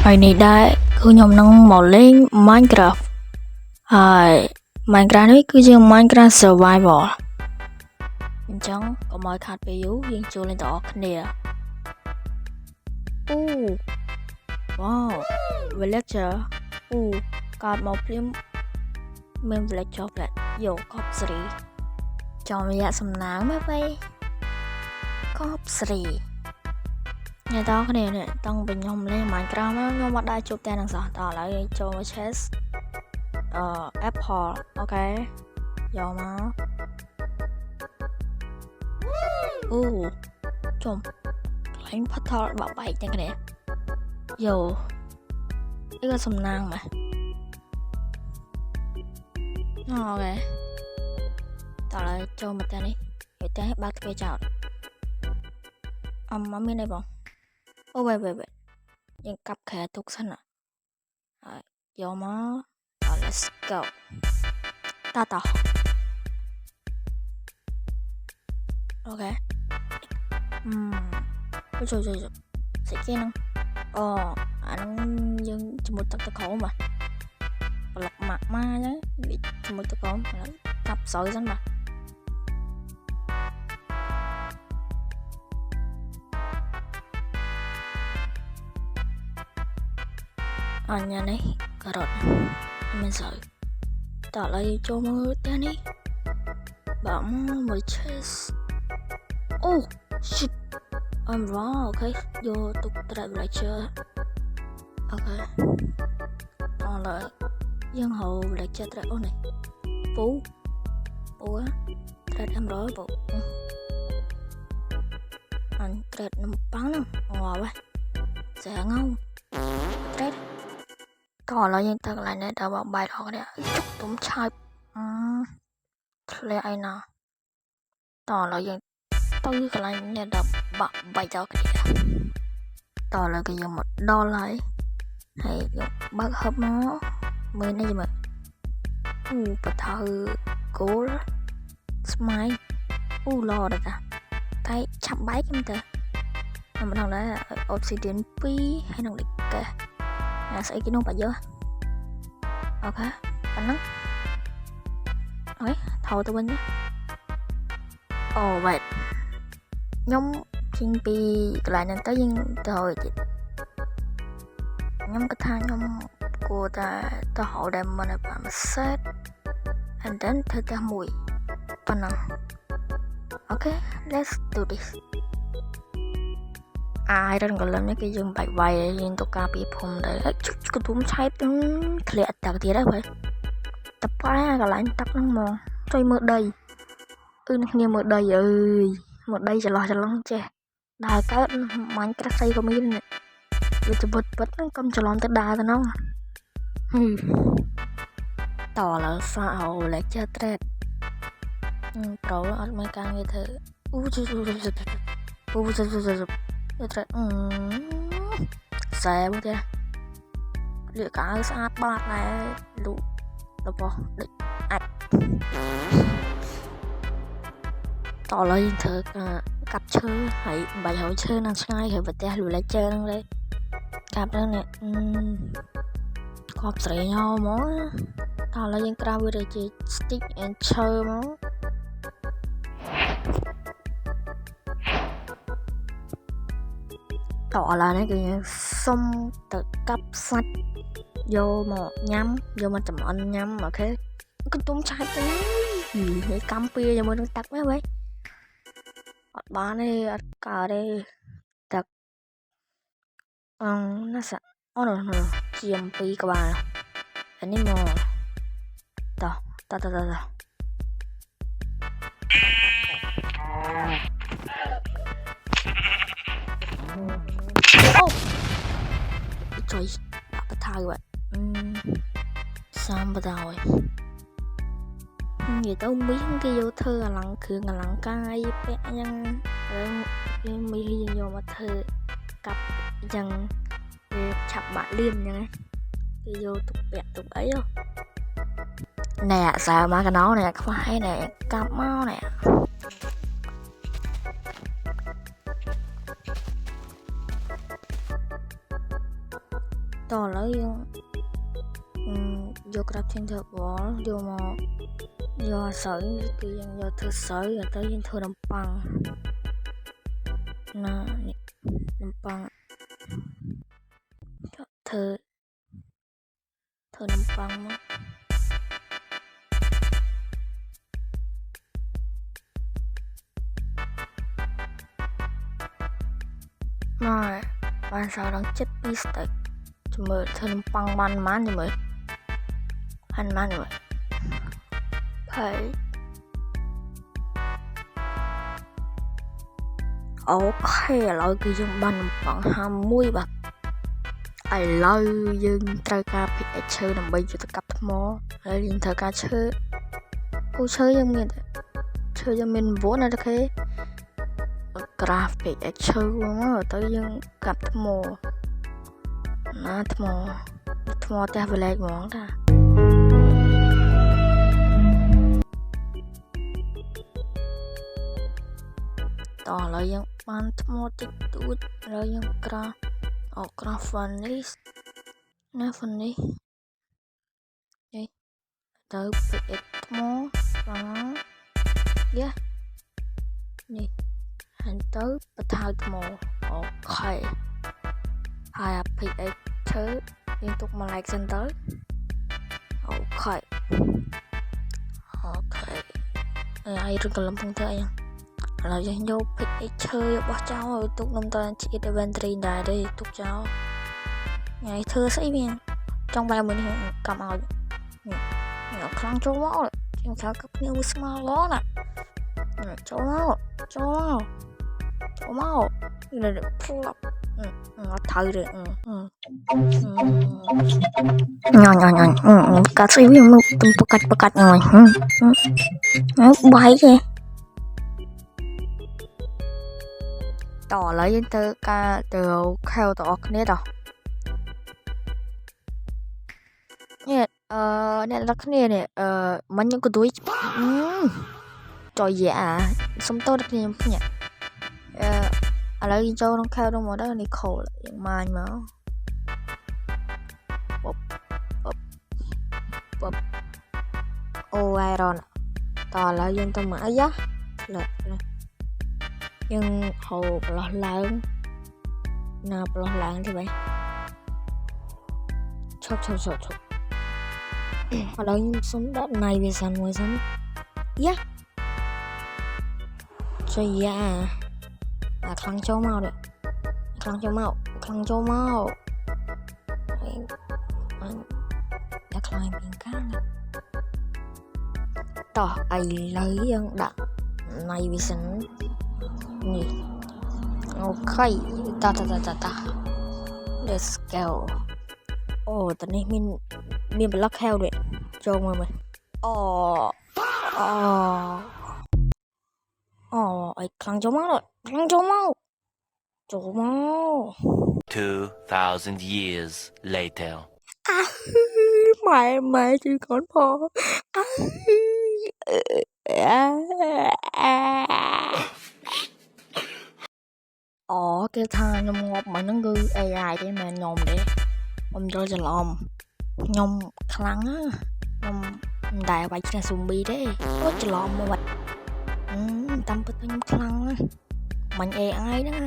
Hồi này đây cứ nhóm nông mò lên Minecraft. Hai Minecraftនេះគឺជា Minecraft Survival អញ្ចឹងកុំឲ្យខាតពេលយូរយើងចូលលេងទាំងអស់គ្នាអូ Wow Villager អូកើតមកព្រាមមាន Villager ផ្លែយកកប់ស្រីចំរយៈសំណាងមកបីកប់ស្រីអ្នកតគ្នានេះតាំងពីខ្ញុំលេង Minecraft មកខ្ញុំអត់ដែរជួបតែនឹងសោះតឥឡូវយើងចូលមក chest Apple អូខេយកមកអូចំខ្លាញ់ផាត់ថលបាក់បែកទាំងគ្នាយកនេះក៏សំណាងមកអូខេតឥឡូវចូលមកតែនេះទៅតែបើកទ្វារចោលអមមានអីបងអូវ៉េយើងកាប់ខែទុកសិនណាហើយយកមក let's go តអូខេចូលសេចក្ដីហ្នឹងអូអាហ្នឹងយើងជាមួយទឹកតក្រោមបាទប្លុកម៉ាក់ម៉ាអញ្ចឹងជាមួយទឹកក្រោមកាប់ស្រូវសិនបាទអញ្ញនេះការ៉ុតមិនស្រូវតើឥឡូវចូលមើលផ្ទះនេះបាទមើល chest អូ shit I'm wrong អូខេយកទុក trap villager អូខេឥឡូវយើងហៅ villager trap អូនេះពូ trap emerald ពូអញ trap នំប៉័ងហ្នឹងងាប់ហ៎ស្រាងង trap តឥឡូវយើងទៅកន្លែងនេះដល់បងបាយដល់គ្នាទុំឆាយធ្លាក់អីណាតឥឡូវយើងទៅកន្លែងនេះដល់បាក់បាយដល់គ្នាតឥឡូវគេយកមកដល់ហើយយកបើកហឹបមកមើលនេះមើលអូបថើគោលស្មៃអូឡដល់តាតែឆាប់បែកខ្ញុំទៅតែម្ដងដែរ obsidian 2ហើយនឹងលេខកេះអាស្អីគេនោះបាច់យកអូខេប៉ុណ្ណឹងអើយថោទៅវិញអូវ៉េតខ្ញុំជិញពីកន្លែងហ្នឹងទៅយើងទៅហើយទៀតខ្ញុំគិតថាខ្ញុំគួរតែទៅហៅ diamond ឲ្យបាន set and then ធ្វើតែមួយប៉ុណ្ណឹងអូខេ let's do this iron golem នេះគឺយើងបាច់វាយយើងទៅការពីភូមិទៅកន្ទុំឆែបទៅធ្លាក់ទឹកទៀតហើយបើតប៉ែកន្លែងទឹកហ្នឹងហ្មងជួយមើលដីនេះគ្នាមើលដីអើយមើលដីច្រឡោះចេះដើរកើតមាញ់ក្រាស់ស្អីក៏មានវាច្បុតហ្នឹងកុំច្រឡំទៅដើរទៅហ្នឹងតឥឡូវសាកអូលេចត្រេតប្រូអត់មានការងារធ្វើអូត្រេតសែមកទេលៀកកៅស្អាតបាតដែរលូរបស់ដូចអាចតឥឡូវយើងធ្វើកាប់ឈើហើយបាច់ហើយឈើនឹងឆ្ងាយហើយប្រទេសលូលេចជើហ្នឹងលេកាប់ទៅនេះកប់ស្រីញោមមកតឥឡូវយើងក្រាបវាទៅជា stick and ឈើមកតឥឡូវនេះគឺយើងសុំទៅកាប់សាច់យកមកញ៉ាំយកមកចំអិនញ៉ាំអូខេកន្ទុំឆាច់ទៅហើយកម្មពីជាមួយនឹងទឹកហ្នឹងវិញអត់បានទេអត់កើតទេទឹកណាសាអូនជាម2ក្បាលអានេះមកតអូជួយដាក់បថៅvậy samបថៅនិយាយទៅមីងគេយកធ្វើអលង្គ្រឿងអលង្ការអីពាក់អញ្ចឹងគេមីយើងយកមកធ្វើកាប់អញ្ចឹងវាឆាប់បាក់លៀនអញ្ចឹងគេយកទុកពាក់ទុកអីណែសើមកកណោណែខ្វះឯណែកាប់មកណែ ต่อแล้วยังvô crafting thợ bó vô mà vô sợi thì vô thợ sợi rồi tới những thợ nằm bằng nè nằm bằng thợ nằm bằng mà mà bạn sao đang chết mistake cho mời thợ nằm bằng man man cho mời anh man rồi phải ok lại cái dùng bằng bằng 21បាទឥឡូវយើងត្រូវការភិកឈើដើម្បីយកទៅកាប់ថ្មហើយយើងត្រូវការឈើគូឈើយើងមានឈើយើងមាន9ណាអូខេក្រាហ្វិកឈើមកទៅយើងកាប់ថ្មណាថ្មផ្ទះវិលេចហ្មងតាតឥឡូវយើងបានថ្មតិចតួចឥឡូវយើងក្រាស់ furnace ណា furnace នេះទៅពិកថ្មបាទយ៉ានេះហើយទៅបន្ថយថ្មអូខេហើយអាពិកឈើយើងទុកមួយឡែកសិនទៅអូខេហើយរឹងកលំពងធ្វើអីឥឡូវយើងយកភិកឈើយកបោះចោលឲ្យទុកនំតជាតិ inventory ដែរទេទុកចោលថ្ងៃធ្វើស្អីវាចង់បែរមួយនេះកំឲ្យនេះខ្លាំងចូលមកជាងថាកគ្នាវាស្មើឡណាចូលមកនេះផ្លាប់អត់ត្រូវទេញ៉កាត់ស្អីវាមកទំបកាច់ញ៉ាបាយទេតឥឡូវយើងទៅការទៅខែវតអស់គ្នាតនេះអ្នកនរគ្នានេះមិញខ្ញុំក៏ទួយចយយ៉ាសុំតោដល់គ្នាខ្ញុំភ្ញាក់ឥឡូវយើងចូលក្នុងខែវនោះមកដល់នេះខូលយើងម៉ាញមកបអូអៃរ៉នតឥឡូវយើងទៅមកអាយ៉ាលើយើងហៅប្រឡោះឡើងណាប្រឡោះឡើងទេបែឈប់ឥឡូវខ្ញុំសុំដាក់ណៃវាសិនមួយសិនយ៉ាជួយយ៉ាខ្លាំងចូលមកហើយដាក់ខ្លាំងពីកានតោះឥឡូវយើងដាក់ណៃវាសិននេះអូខេតា let's go អូតនេះមានប្លុកខែវด้วยចូលមកមើលអីខ្លាំងចូលមក2,000 years later ម៉ែជួយកូនផងគេថាខ្ញុំងាប់មកហ្នឹងគឺ AI ទេមែនខ្ញុំទេខ្ញុំយល់ច្រឡំខ្ញុំខ្លាំងណាខ្ញុំមិនដែលវាយឈ្នះ zombie ទេច្រឡំមកតាមពិតខ្ញុំខ្លាំងណាស់មិន AI ហ្នឹង